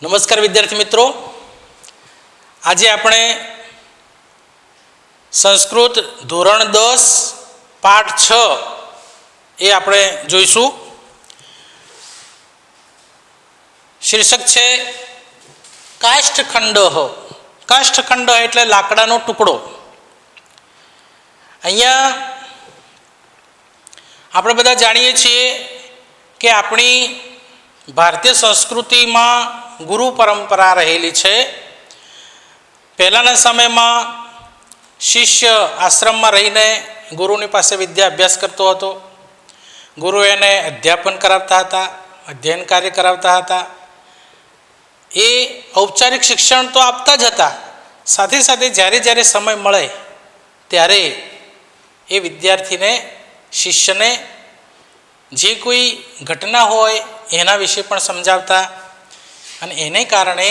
નમસ્કાર વિદ્યાર્થી મિત્રો, આજે આપણે સંસ્કૃત ધોરણ 10 પાઠ 6 એ આપણે જોઈશું. શીર્ષક છે કાષ્ઠખંડ. કાષ્ઠખંડ એટલે લાકડાનો ટુકડો. અહીંયા આપણે બધા જાણીએ છીએ કે આપણી ભારતીય સંસ્કૃતિમાં ગુરુ પરંપરા રહેલી છે. પહેલાંના સમયમાં શિષ્ય આશ્રમમાં રહીને ગુરુની પાસે વિદ્યા અભ્યાસ કરતો હતો. ગુરુ એને અધ્યાપન કરાવતા હતા, અધ્યયન કાર્ય કરાવતા હતા. એ ઔપચારિક શિક્ષણ તો આપતા જ હતા, સાથે સાથે જ્યારે જ્યારે સમય મળે ત્યારે એ વિદ્યાર્થીને, શિષ્યને જે કોઈ ઘટના હોય એના વિશે પણ સમજાવતા અને એને કારણે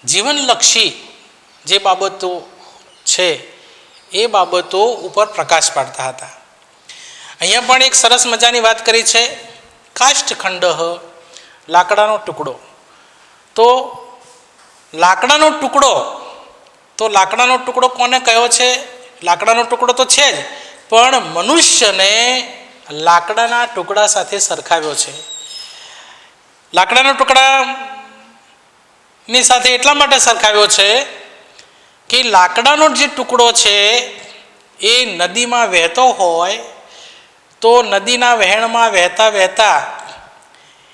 જીવનલક્ષી જે બાબતો છે એ બાબતો ઉપર પ્રકાશ પાડતા હતા. અહીંયા પણ એક સરસ મજાની વાત કરી છે, કાષ્ઠખંડ, લાકડાનો ટુકડો. તો લાકડાનો ટુકડો કોને કયો છે? લાકડાનો ટુકડો તો છે જ, પણ મનુષ્યને લાકડાના ટુકડા સાથે સરખાવ્યો છે. લાકડાના ટુકડાની સાથે એટલા માટે સરખાવ્યો છે કે લાકડાનો જે ટુકડો છે એ નદીમાં વહેતો હોય તો નદીના વહેણમાં વહેતા વહેતા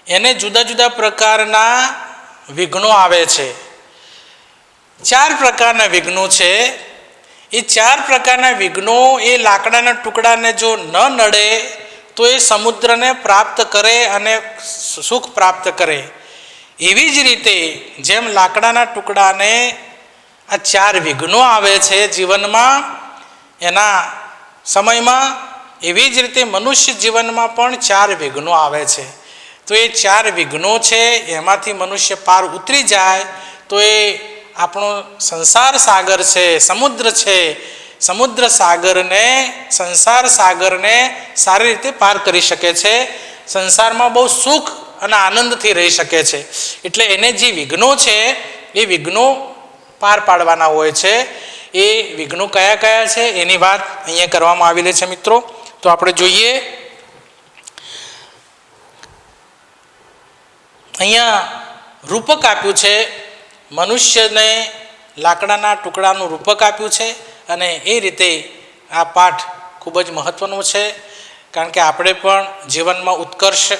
એને જુદા જુદા પ્રકારના વિઘ્નો આવે છે. 4 પ્રકારના વિઘ્નો છે. એ 4 પ્રકારના વિઘ્નો એ લાકડાના ટુકડાને જો ન નડે તો એ સમુદ્રને પ્રાપ્ત કરે અને સુખ પ્રાપ્ત કરે. એવી જ રીતે જેમ લાકડાના ટુકડાને આ 4 વિઘ્નો આવે છે જીવનમાં એના સમયમાં, એવી જ રીતે મનુષ્ય જીવનમાં પણ 4 વિઘ્નો આવે છે. તો એ 4 વિઘ્નો છે એમાંથી મનુષ્ય પાર ઉતરી જાય તો એ આપણો સંસાર સાગર છે, સમુદ્ર છે, સમુદ્ર સાગરને, સંસાર સાગરને સારી રીતે પાર કરી શકે છે. સંસારમાં બહુ સુખ અને આનંદથી રહી શકે છે. એટલે એને જે વિઘ્નો છે એ વિઘ્નો પાર પાડવાના હોય છે. એ વિઘ્નો કયા કયા છે એની વાત અહીંયા કરવામાં આવેલી છે મિત્રો. તો આપણે જોઈએ, અહીંયા રૂપક આપ્યું છે, મનુષ્યને લાકડાના ટુકડાનું રૂપક આપ્યું છે. અને એ રીતે આ પાઠ ખૂબ જ મહત્ત્વનો છે, કારણ કે આપણે પણ જીવનમાં ઉત્કર્ષ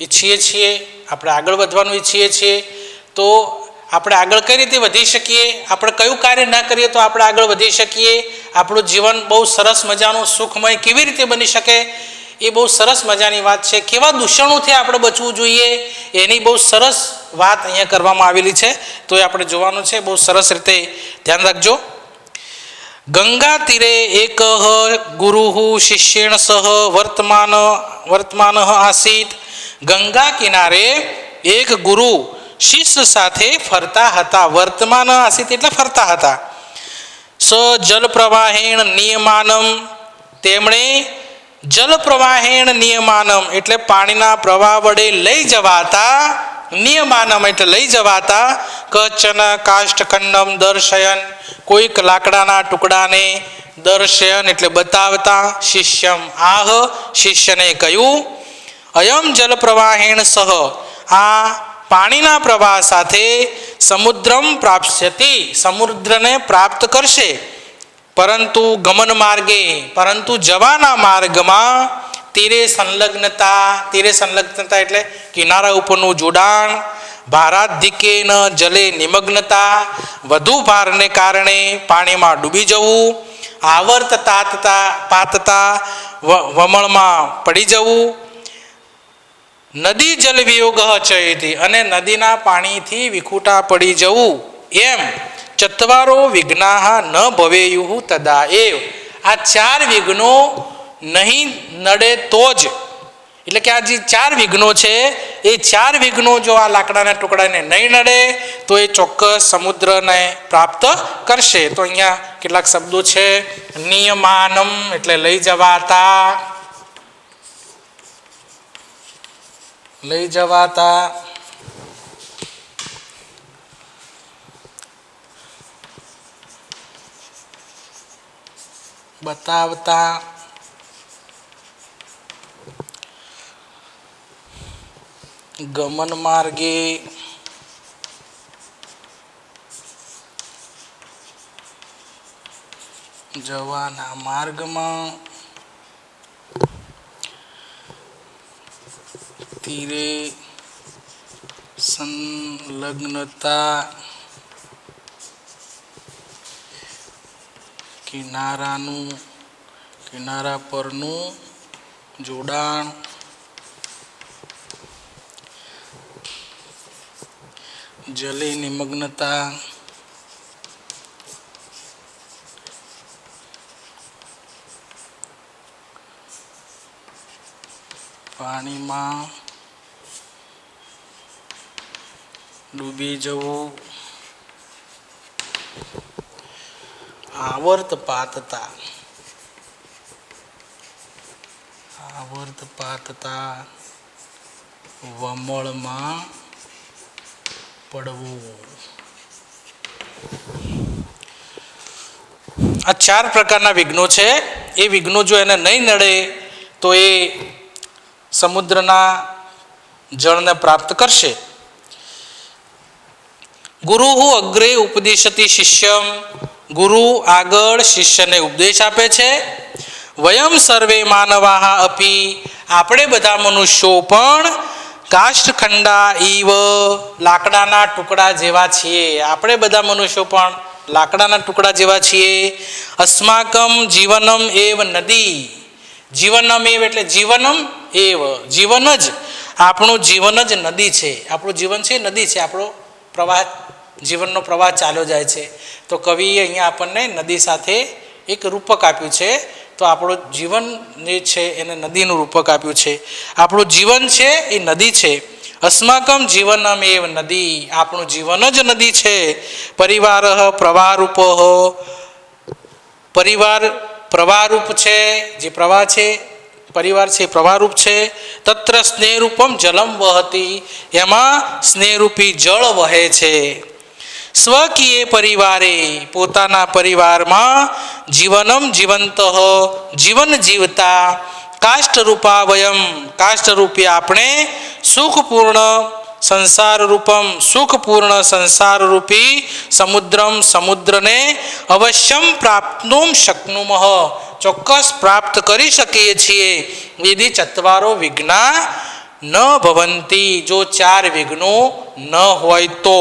ઈચ્છીએ છીએ, આપણે આગળ વધવાનું ઈચ્છીએ છીએ. તો આપણે આગળ કઈ રીતે વધી શકીએ, આપણે કયું કાર્ય ના કરીએ તો આપણે આગળ વધી શકીએ, આપણું જીવન બહુ સરસ મજાનું સુખમય કેવી રીતે બની શકે, એ બહુ સરસ મજાની વાત છે. કેવા દૂષણોથી આપણે બચવું જોઈએ એની બહુ સરસ વાત અહીંયા કરવામાં આવેલી છે. તો એ આપણે જોવાનું છે. બહુ સરસ રીતે ધ્યાન રાખજો. ગંગા તીરે એક ગુરુ શિષ્યેણ સહ વર્તમાન આસીત. ગંગા કિનારે એક ગુરુ શિષ્ય સાથે ફરતા હતા. વર્તમાન આસીત એટલે ફરતા હતા. સ જલ પ્રવાહેણ નિયમાનમ, તેમણે જલ પ્રવાહેણ નિયમાનમ એટલે પાણીના પ્રવાહ વડે લઈ જવાતા, નિયમાનમ એટલે લઈ જવાતા, કચ્છન કાષ્ઠખંડમ દર્શયન કોઈક લાકડાના ટુકડાને, દર્શયન એટલે બતાવતા, શિષ્યમ આહ શિષ્યને કહ્યું, અયમ જલ પ્રવાહેણ સહ આ પાણીના પ્રવાહ સાથે સમુદ્રમ પ્રાપ્સ્યતિ સમુદ્રને પ્રાપ્ત કરશે, પરંતુ ગમન માર્ગે પરંતુ જવાના માર્ગમાં તીરે સંલગ્નતા એટલે કિનારા ઉપરનું જોડાણ, ભારાધિકેન જલે નિમગ્નતા વધુ ભારને કારણે પાણીમાં ડૂબી જવું, આવર્ત પાતતા વમળમાં પડી જવું, નદી જલ વિયોગ ચયતી અને નદીના પાણીથી વિખૂટા પડી જવું. એમ ચત્વારો વિઘ્નાહ ન ભવેયુઃ તદા એવ. આ 4 વિઘ્નો નહીં નડે તો જ, એટલે કે આ જે 4 વિઘ્નો છે એ 4 વિઘ્નો જો આ લાકડાના ટુકડાને નહીં નડે તો એ ચોક્કસ સમુદ્રને પ્રાપ્ત કરશે. તો અહીંયા કેટલાક શબ્દો છે. નિયમાનમ એટલે લઈ જવાતા, લઈ જવાતા, બતાવતા ગમન માર્ગે જવાના માર્ગમાં તીરે સંલગ્નતા કિનારા પરનું જોડાણ જલે નિમગ્નતા પાણીમાં ડૂબી જવું આવર્તપાતતા વમળમાં પડવું. આ 4 પ્રકારના વિઘ્નો છે. એ વિઘ્નો જો એને નહીં નડે તો એ સમુદ્રના જળને પ્રાપ્ત કરશે. ગુરુ અગ્રે ઉપદેશતી શિષ્યમ, ગુરુ આગળ શિષ્યને ઉપદેશ આપે છે. વયમ સર્વે માનવાહ અપી, આપણે બધા મનુષ્યો પણ કાષ્ઠખંડા ઈવ, લાકડાના ટુકડા જેવા છીએ. આપણે બધા મનુષ્યો પણ લાકડાના ટુકડા જેવા છીએ. અસ્માકમ જીવનમ એવ નદી, જીવનમ એવ એટલે જીવનમ એવ, જીવન જ આપણું જીવન જ નદી છે. આપણું જીવન છે નદી છે, આપણો પ્રવાહ, જીવનનો પ્રવાહ ચાલ્યો જાય છે. તો કવિએ અહીંયા આપણને નદી સાથે એક રૂપક આપ્યું છે. તો આપણું જીવન જે છે એને નદીનું રૂપક આપ્યું છે. આપણું જીવન છે એ નદી છે. અસ્માકમ જીવનમ એવ નદી, આપણું જીવન જ નદી છે. પરિવાર પ્રવાહરૂપ, પરિવાર પ્રવાહરૂપ છે, જે પ્રવાહ છે પરિવાર છે પ્રવાહરૂપ છે. તત્ર સ્નેહરૂપમ જલમ વહતી, એમાં સ્નેહરૂપી જળ વહે છે. સ્વકીય પરિવારે, પોતાના પરિવારમાં જીવનમ જીવંત, જીવન જીવતા. કાષ્ઠરૂપા વયમ, કાષ્ઠરૂપી આપણે. સુખપૂર્ણ સંસાર રૂપમ, સુખપૂર્ણ સંસારરૂપી સમુદ્રમ, સમુદ્રને. અવશ્યમ પ્રાપ્તુમ શક્નુમઃ, ચોક્કસ પ્રાપ્ત કરી શકીએ છીએ. વિધિ ચત્વારો વિઘ્ના ન ભવંતી, જો 4 વિઘ્નો ન હોય તો.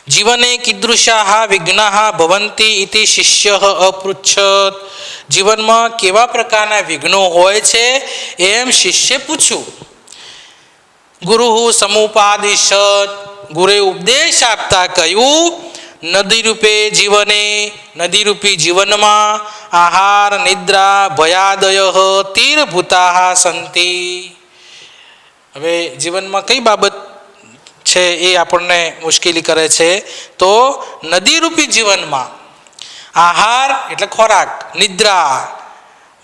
જીવને કીદૃશાઃ વિઘ્નાઃ ભવંતી ઇતિ શિષ્ય અપૃચ્છત, જીવનમાં કેવા પ્રકારના વિઘ્નો હોય છે એમ શિષ્ય પૂછ્યું. ગુરુ સમુપાદિશત, ગુરુએ ઉપદેશ આપતા કહ્યું. નદીરૂપે જીવને, નદીરૂપી જીવનમાં. આહાર નિદ્રા ભયાદય તીરભૂતા સંતિ, હવે જીવનમાં કઈ બાબત છે એ આપણને મુશ્કેલી કરે છે. તો નદીરૂપી જીવનમાં આહાર એટલે ખોરાક, નિદ્રા,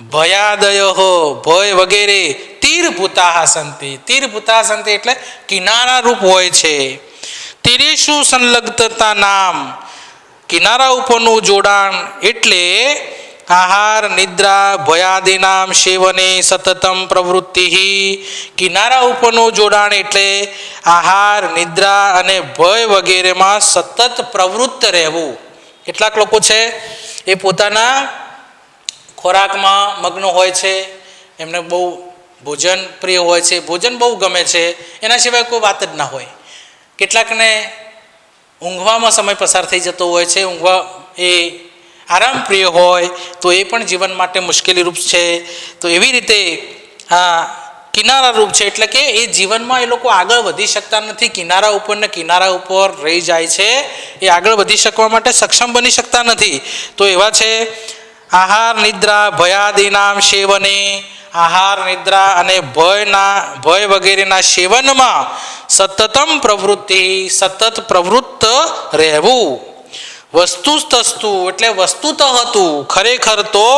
ભયાદય ભય વગેરે, તીરભૂતા સંતિ, તીરભૂતા સંતિ એટલે કિનારા રૂપ હોય છે. તીરેશુ સંલગ્નતા નામ, કિનારા ઉપરનું જોડાણ એટલે આહાર નિદ્રા ભયાદિનામ સેવને સતતમ પ્રવૃત્તિ. કિનારા ઉપરનું જોડાણ એટલે આહાર નિદ્રા અને ભય વગેરેમાં સતત પ્રવૃત્ત રહેવું. કેટલાક લોકો છે એ પોતાના ખોરાકમાં મગ્ન હોય છે, એમને બહુ ભોજન પ્રિય હોય છે, ભોજન બહુ ગમે છે, એના સિવાય કોઈ વાત જ ના હોય. કેટલાકને ઊંઘવામાં સમય પસાર થઈ જતો હોય છે, ઊંઘવા એ આરામ પ્રિય હોય, તો એ પણ જીવન માટે મુશ્કેલી રૂપ છે. તો એવી રીતે આ કિનારા રૂપ છે, એટલે કે એ જીવનમાં એ લોકો આગળ વધી શકતા નથી. કિનારા ઉપર ને કિનારા ઉપર રહી જાય છે, એ આગળ વધી શકવા માટે સક્ષમ બની શકતા નથી. તો એવા છે આહાર નિદ્રા ભયાદિનામ સેવને, આહાર નિદ્રા અને ભય વગેરેના સેવનમાં સતતમ પ્રવૃત્તિ, સતત પ્રવૃત્ત રહેવું. વસ્તુસ્તસ્તુ એટલે વસ્તુતઃ હતું, ખરેખર તો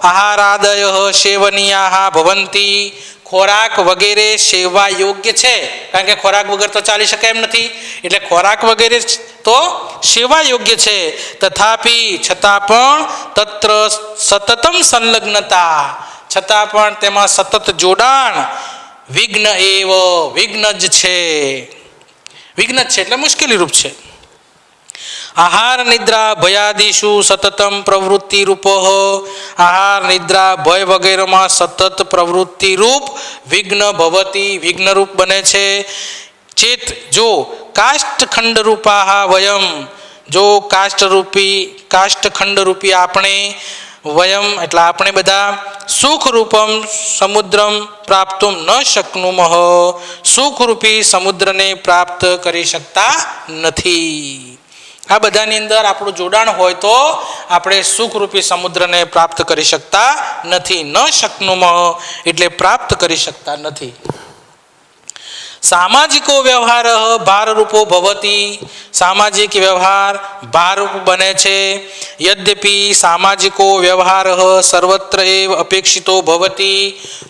આહારાદય સેવનીયા ભવંતી, ખોરાક વગેરે સેવા યોગ્ય છે, કારણ કે ખોરાક વગર તો ચાલી શકે એમ નથી, એટલે ખોરાક વગેરે તો સેવા યોગ્ય છે. તથાપી છતાં પણ તત્ર સતતમ સંલગ્નતા, છતાં પણ તેમાં સતત જોડાણ વિઘ્ન એવ, વિઘ્ન જ છે, વિઘ્ન જ છે એટલે મુશ્કેલી રૂપ છે. આહાર નિદ્રા ભયાદિશુ સતતમ પ્રવૃત્તિ રૂપ, આહાર નિદ્રા ભય વગેરેમાં સતત પ્રવૃત્તિ રૂપ વિઘ્ન ભવતી, વિઘ્ન રૂપ બને છે. ચેત જો કાષ્ઠખંડ રૂપા વયમ, જો કાષ્ઠખંડ રૂપી આપણે, વયમ એટલે આપણે બધા, સુખરૂપમ સમુદ્રમ પ્રાપ્તુમ ન શક્નુમઃ, સુખરૂપી સમુદ્રને પ્રાપ્ત કરી શકતા નથી. આ બધાની અંદર આપણું જોડાણ હોય તો આપણે સુખરૂપી સમુદ્રને પ્રાપ્ત કરી શકતા નથી. ન શક્નુમઃ એટલે પ્રાપ્ત કરી શકતા નથી. સામાજિકો વ્યવહાર ભારરૂપો ભવતી, સામાજિક વ્યવહાર ભારરૂપ બને છે. યદ્યપિ સામાજિકો વ્યવહાર સર્વત્ર એવ અપેક્ષિતો ભવતી,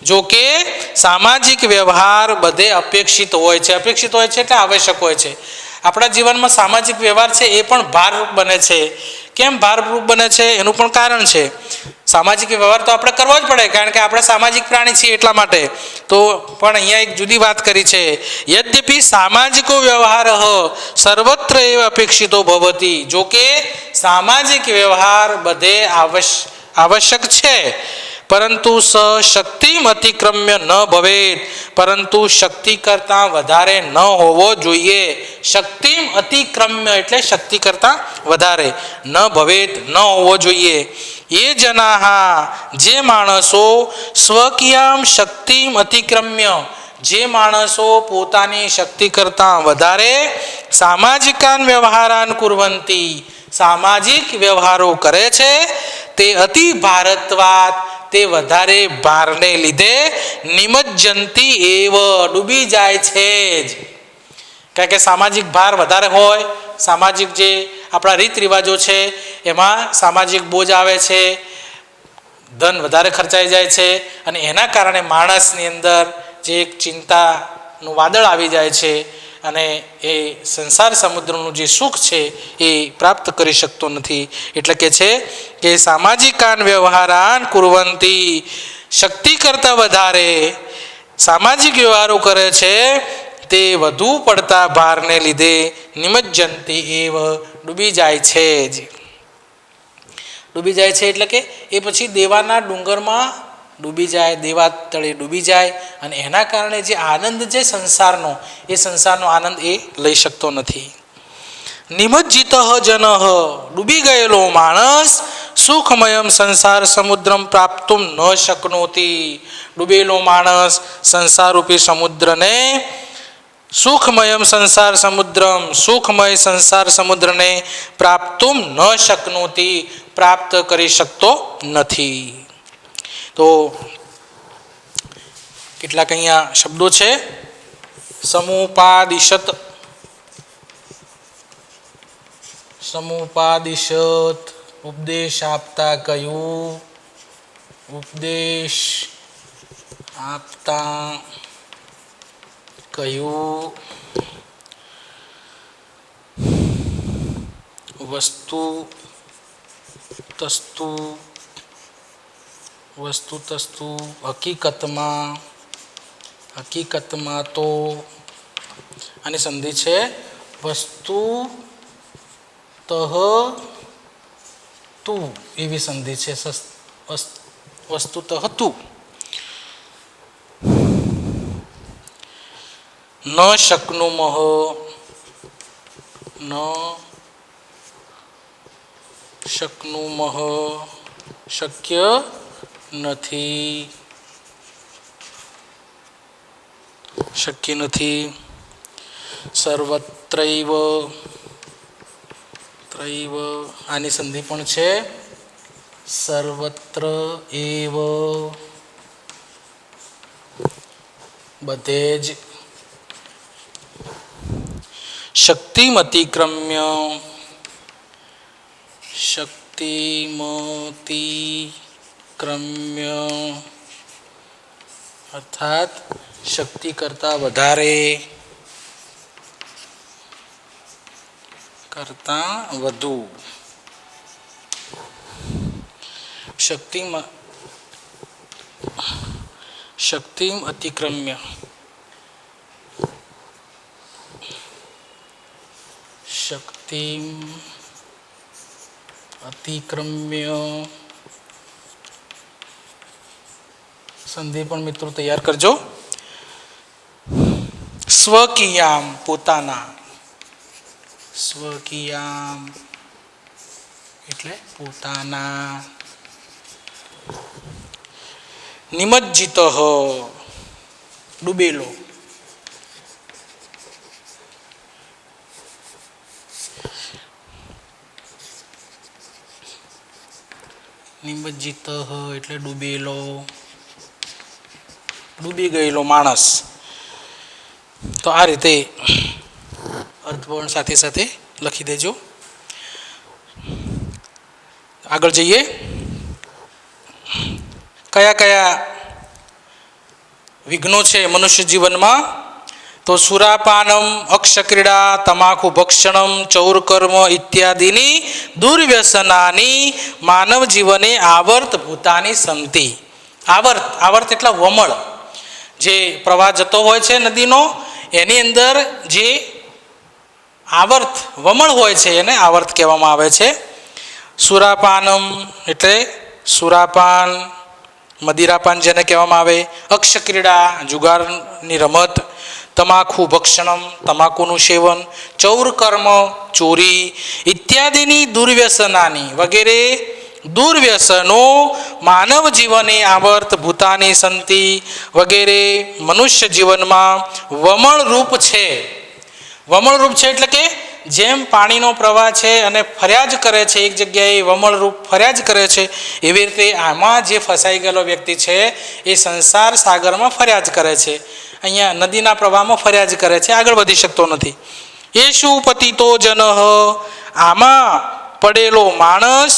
જો કે સામાજિક વ્યવહાર બધે અપેક્ષિત હોય છે. અપેક્ષિત હોય છે એટલે આવશ્યક હોય છે. આપણા જીવનમાં સામાજિક વ્યવહાર છે એ પણ ભારરૂપ બને છે. કેમ ભારરૂપ બને છે એનું પણ કારણ છે. સામાજિક વ્યવહાર તો આપણે કરવો જ પડે, કારણ કે આપણે સામાજિક પ્રાણી છીએ એટલા માટે. તો પણ અહીંયા એક જુદી વાત કરી છે. યદ્યપિ સામાજિકો વ્યવહાર સર્વત્ર એવ અપેક્ષિતો ભવતી, જો કે સામાજિક વ્યવહાર બધે આવશ્યક છે, પરંતુ શક્તિ અતિક્રમ્ય ન ભવેત, પરંતુ શક્તિ કરતાં વધારે ન હોવો જોઈએ. શક્તિ અતિક્રમ્ય એટલે શક્તિ કરતાં વધારે, ન ભવેત ન હોવો જોઈએ. એ જનાહ જે માણસો સ્વકીયામ શક્તિ અતિક્રમ્ય, જે માણસો પોતાની શક્તિ કરતાં વધારે સામાજિકાન વ્યવહારાન કુર્વંતી, સામાજિક વ્યવહારો કરે છે, તે અતિ ભારત્વાત, તે વધારે ભારને લીધે નિમજ્જંતી એવ ડૂબી જાય છે જ. કારણ કે સામાજિક ભાર વધારે હોય, સામાજિક જે આપણા રીત રિવાજો છે એમાં સામાજિક બોજ આવે છે, ધન વધારે ખર્ચાઈ જાય છે, અને એના કારણે માણસની અંદર જે એક ચિંતાનું વાદળ આવી જાય છે અને એ સંસાર સમુદ્રનું જે સુખ છે એ પ્રાપ્ત કરી શકતો નથી. એટલે કે છે કે સામાજિકાન વ્યવહારાન કુર્વંતી, શક્તિ કરતાં વધારે સામાજિક વ્યવહારો કરે છે, તે વધુ પડતા ભારને લીધે નિમજ્જંતી એવ ડૂબી જાય છે જ. ડૂબી જાય છે એટલે કે એ પછી દેવાના ડુંગરમાં ડૂબી જાય, દેવા તળે ડૂબી જાય, અને એના કારણે જે આનંદ છે સંસારનો, એ સંસારનો આનંદ એ લઈ શકતો નથી. નિમજ્જિત જન, ડૂબી ગયેલો માણસ સુખમયમ સંસાર સમુદ્રમ પ્રાપ્તુમ ન શક્નોતી, ડૂબેલો માણસ સંસારરૂપી સમુદ્રને, સુખમયમ સંસાર સમુદ્રમ, સુખમય સંસાર સમુદ્રને પ્રાપ્તુમ ન શક્નોતી, પ્રાપ્ત કરી શકતો નથી. તો કેટલાક અહીંયા શબ્દો છે. સમુપાદિશત, સમુપાદિશત ઉપદેશ આપતા કયું, ઉપદેશ આપતા કયું, વસ્તુ તસ્તુ, વસ્તુ તસ્તુ હકીકતમાં, હકીકતમાં તો, આની સંધિ છે વસ્તુ તહ તું, એવી સંધિ છે. વસ્તુતઃ તું. ન શક્નુમઃ, ન શક્નુમઃ શક્ય નથી, શક્ય નથી. સર્વત્રૈવ, ત્રૈવ આની સંધિ પણ છે સર્વત્ર એવ, બધે જ. શક્તિમતિક્રમ્ય, શક્તિમતિક્રમ્ય અર્થાત શક્તિ કરતાં વધારે, કરતાં વધુ. શક્તિમ અતિક્રમ્ય, શક્તિમ અતિક્રમ્ય. સંધિ પણ મિત્રો તૈયાર કરજો. સ્વકીયામ પોતાના, સ્વકીયામ એટલે પોતાના. નિમજ્જિત ડૂબેલો, નિમજ્જિત એટલે ડૂબેલો, ડૂબી ગયેલો માણસ. તો આ રીતે અર્થ પણ સાથે સાથે લખી દેજો. આગળ જઈએ. કયા કયા વિઘ્નો છે મનુષ્ય જીવનમાં? તો સુરાપાનમ, અક્ષક્રીડા, તમાકુ ભક્ષણમ, ચૌરકર્મ ઇત્યાદિની દુર્વ્યસનાની માનવ જીવને આવર્ત ભૂતાની સંતિ. આવર્ત, આવર્ત એટલે વમળ. જે પ્રવાહ જતો હોય છે નદીનો, એની અંદર જે આવર્ત વમળ હોય છે એને આવર્ત કહેવામાં આવે છે. સુરાપાનમ એટલે સુરાપાન, મદિરાપાન જેને કહેવામાં આવે. અક્ષક્રીડા જુગારની રમત. તમાકુ ભક્ષણમ તમાકુનું સેવન. ચૌરકર્મ ચોરી. ઇત્યાદિની દુર્વ્યસનાની વગેરે દુર્વ્યસનો માનવ જીવને આવર્ત ભૂતાની સંતિ વગેરે મનુષ્ય જીવનમાં વમળરૂપ છે. વમળરૂપ છે એટલે કે જેમ પાણીનો પ્રવાહ છે અને ફર્યા જ કરે છે, એક જગ્યાએ વમળરૂપ ફર્યા જ કરે છે, એવી રીતે આમાં જે ફસાઈ ગયેલો વ્યક્તિ છે એ સંસાર સાગરમાં ફર્યા જ કરે છે. અહીંયા નદીના પ્રવાહમાં ફર્યા જ કરે છે, આગળ વધી શકતો નથી. એ શું પતિતો જન, આમાં પડેલો માણસ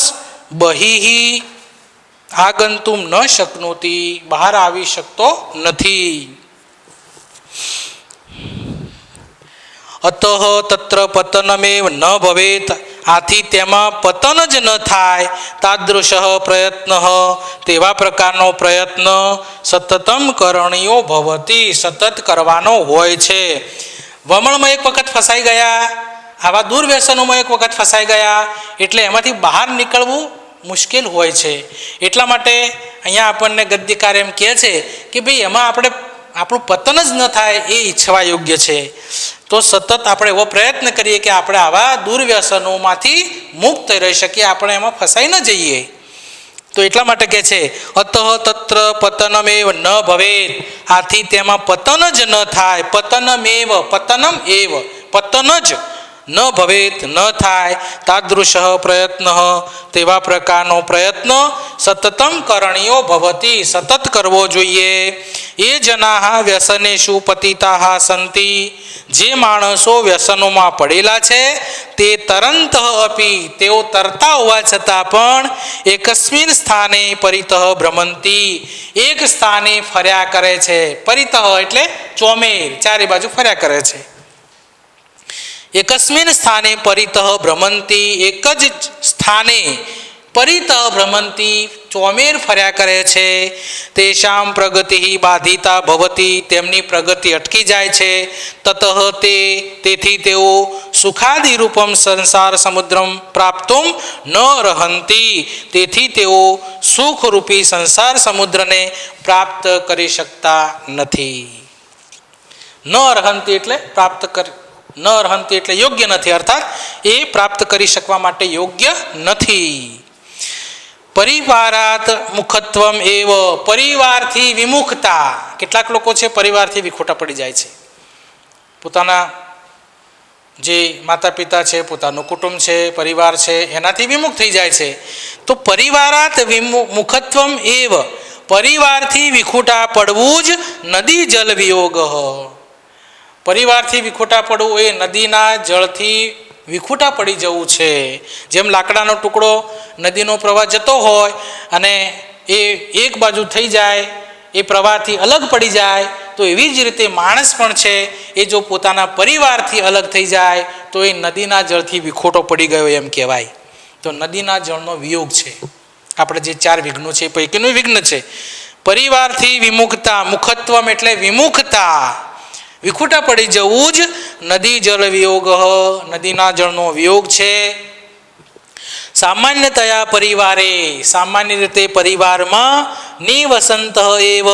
બહિ આગંતુમ ન શક્નોતી, બહાર આવી શકતો નથી. અતઃ તત્ર પતનમેવ ન ભવેત, આથી તેમાં પતન જ ન થાય. તાદૃશ પ્રયત્ન, તેવા પ્રકારનો પ્રયત્ન સતતમ કરણીયો ભવતી, સતત કરવાનો હોય છે. વમળમાં એક વખત ફસાઈ ગયા, આવા દુર્વ્યસનોમાં એક વખત ફસાઈ ગયા એટલે એમાંથી બહાર નીકળવું મુશ્કેલ હોય છે. એટલા માટે અહીંયા આપણને ગદ્યકાર એમ કહે છે કે ભાઈ એમાં આપણું પતન જ ન થાય એ ઈચ્છવા યોગ્ય છે. તો સતત આપણે એવો પ્રયત્ન કરીએ કે આપણે આવા દુર્વ્યસનોમાંથી મુક્ત રહી શકીએ, આપણે એમાં ફસાઈ ન જઈએ. તો એટલા માટે કહે છે અતઃ તત્ર પતનમેવ ન ભવેત, આથી તેમાં પતન જ ન થાય. પતનમેવ, પતનમ એવ, પતન જ ન ભવેત ન થાય. તાદૃશ પ્રયત્ન, તેવા પ્રકારનો પ્રયત્ન સતતમ કરણીયો ભવતી, સતત કરવો જોઈએ. એ જનાહ વ્યસનેષુ પતિતાઃ સંતિ, જે માણસો વ્યસનોમાં પડેલા છે તે તરંત અપી, તેઓ તરતા હોવા છતાં પણ એકસ્મિન સ્થાને પરિતઃ ભ્રમંતી, એક સ્થાને ફર્યા કરે છે. પરિતઃ એટલે ચોમેર, ચારે બાજુ ફર્યા કરે છે. એકસ્મિન સ્થાને પરિતઃ ભ્રમંતી, એક જ સ્થાને પરિતઃ ભ્રમંતી, ચોમેર ફર્યા કરે છે. તેષામ પ્રગતિ બાધિતા ભવતી, તેમની પ્રગતિ અટકી જાય છે. તતઃ તેથી તેઓ સુખાદિ રૂપમ સંસાર સમુદ્રમ પ્રાપ્તુમ ન રહંતી, તેથી તેઓ સુખરૂપી સંસાર સમુદ્રને પ્રાપ્ત કરી શકતા નથી. ન રહંતી એટલે પ્રાપ્ત કરી, ન રહંતી એટલે યોગ્ય નથી, અર્થાત એ પ્રાપ્ત કરી શકવા માટે યોગ્ય નથી. પરિવારાત મુખત્વમ એવ, પરિવારથી વિમુખતા. કેટલાક લોકો છે પરિવારથી વિખોટા પડી જાય છે. પોતાના જે માતા પિતા છે, પોતાનું કુટુંબ છે, પરિવાર છે, એનાથી વિમુખ થઈ જાય છે. તો પરિવારાત મુખત્વમ એવ, પરિવારથી વિખોટા પડવું જ નદી જલ વિયોગ. પરિવારથી વિખોટા પડવું એ નદીના જળથી વિખૂટા પડી જવું છે. જેમ લાકડાનો ટુકડો નદીનો પ્રવાહ જતો હોય અને એ એક બાજુ થઈ જાય એ પ્રવાહથી અલગ પડી જાય તો એવી જ રીતે માણસ પણ છે એ જો પોતાના પરિવારથી અલગ થઈ જાય તો એ નદીના જળથી વિખોટો પડી ગયો એમ કહેવાય. તો નદીના જળનો વિયોગ છે. આપણે જે 4 વિઘ્નો છે એ પૈકીનું વિઘ્ન છે. પરિવારથી વિમુખતા, મુખત્વમ એટલે વિમુખતા, વિખૂટા પડી જવું જ નદી જળ વિયોગ, નદીના જળનો વિયોગ છે. સામાન્યતયા પરિવારે, સામાન્ય રીતે પરિવારમાં નિવસંત એવ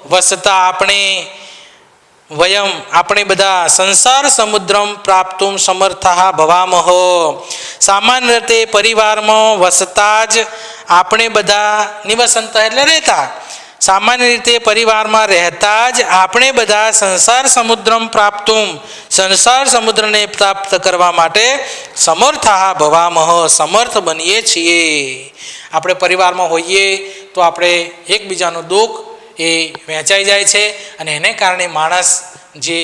વસતા આપણે બધા સંસાર સમુદ્રમ પ્રાપ્તુમ સમર્થા ભવામહ. સામાન્ય રીતે પરિવારમાં વસતા જ આપણે બધા, નિવસંત એટલે રહેતા, સામાન્ય રીતે પરિવારમાં રહેતા જ આપણે બધા સંસાર સમુદ્રમ પ્રાપ્તુમ, સંસાર સમુદ્રને પ્રાપ્ત કરવા માટે સમર્થા ભવામહ, સમર્થ બનીએ છીએ. આપણે પરિવારમાં હોઈએ તો આપણે એકબીજાનું દુઃખ એ વહેંચાઈ જાય છે અને એને કારણે માણસ જે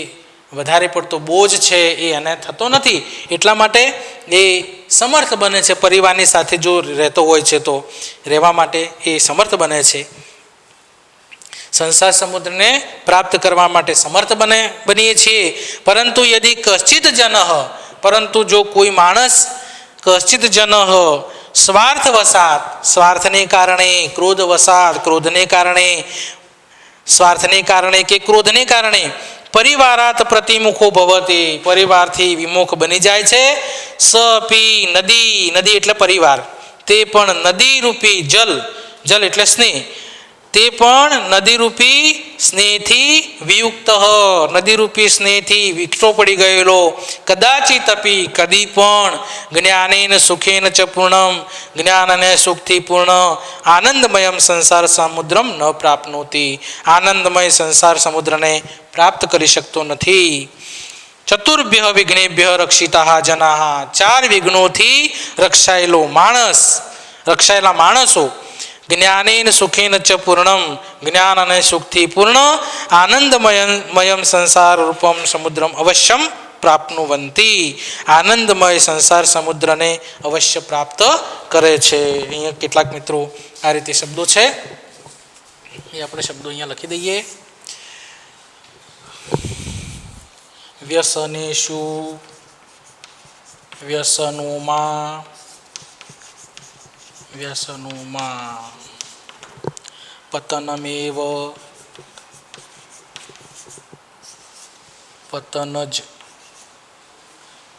વધારે પડતો બોજ છે એ એને થતો નથી. એટલા માટે એ સમર્થ બને છે. પરિવારની સાથે જો રહેતો હોય છે તો રહેવા માટે એ સમર્થ બને છે. સંસાર સમુદ્રને પ્રાપ્ત કરવા માટે સમર્થ બનીએ છીએ. પરંતુ યદિ કશ્ચિત જન, પરંતુ જો કોઈ માણસ કશ્ચિત જન સ્વાર્થ વસાત, સ્વાર્થને કારણે, ક્રોધ વસાત, ક્રોધને કારણે, સ્વાર્થને કારણે કે ક્રોધને કારણે પરિવારાત પ્રતિમુખો ભવતી, પરિવારથી વિમુખ બની જાય છે. સપી નદી, નદી એટલે પરિવાર, તે પણ નદી રૂપી જલ, જલ એટલે સ્નેહ, તે પણ નદીરૂપી સ્નેહથી વિયુક્ત, નદીરૂપી સ્નેહથી વિખરો પડી ગયેલો. કદાચિત અપી, કદી પણ, જ્ઞાનેન સુખેન ચ પૂર્ણમ, જ્ઞાન અને સુખથી પૂર્ણ, આનંદમયમ સંસાર સમુદ્રમ ન પ્રાપ્નોતિ, આનંદમય સંસાર સમુદ્રને પ્રાપ્ત કરી શકતો નથી. ચતુર્ભ્ય વિઘ્નેભ્ય રક્ષિતા જનાઃ, 4 વિઘ્નોથી રક્ષાયેલો માણસ, રક્ષાયેલા માણસો. જ્ઞાનેન સુખેન ચ પૂર્ણમ, જ્ઞાન અને સુખથી પૂર્ણ, આનંદમયમ સંસાર રૂપમ સમુદ્રમ અવશ્યમ પ્રાપ્નુવંતી, આનંદમય સંસાર સમુદ્રને અવશ્ય પ્રાપ્ત કરે છે. અહીંયા કેટલાક મિત્રો આ રીતે શબ્દો છે એ આપણે શબ્દો અહીંયા લખી દઈએ. વ્યસનેષુ, વ્યસનોમાં, વ્યસનોમાં, પતનમેવ, પતનજ,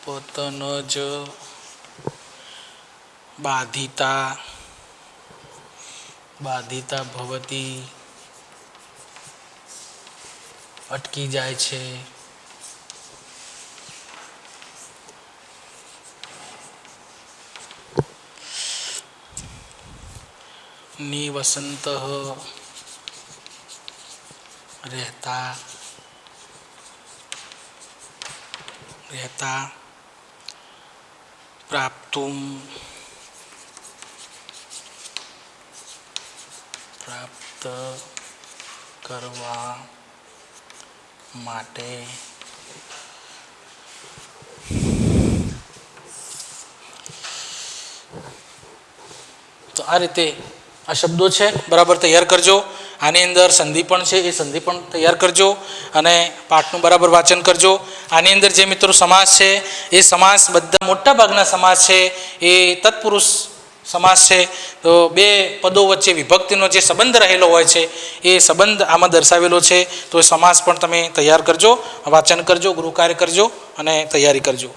પતનજ, બાધિતા, બાધિતા ભવતી, અટકી જાય છે. નિવસંત રહેતા, રહેતા, પ્રાપ્તુમ, પ્રાપ્ત કરવા માટે, તો આ રીતે આ શબ્દો છે બરાબર તૈયાર કરજો. આની અંદર સંધિ પણ છે એ સંધિ પણ તૈયાર કરજો અને પાઠનું બરાબર વાંચન કરજો. આની અંદર જે મિત્રો સમાસ છે એ સમાસ બધા મોટા ભાગના સમાસ છે એ તત્પુરુષ સમાસ છે. તો 2 પદો વચ્ચે વિભક્તિનો જે સંબંધ રહેલો હોય છે એ સંબંધ આમાં દર્શાવેલો છે. તો એ સમાસ પણ તમે તૈયાર કરજો, વાંચન કરજો, ગૃહ કાર્ય કરજો અને તૈયારી કરજો.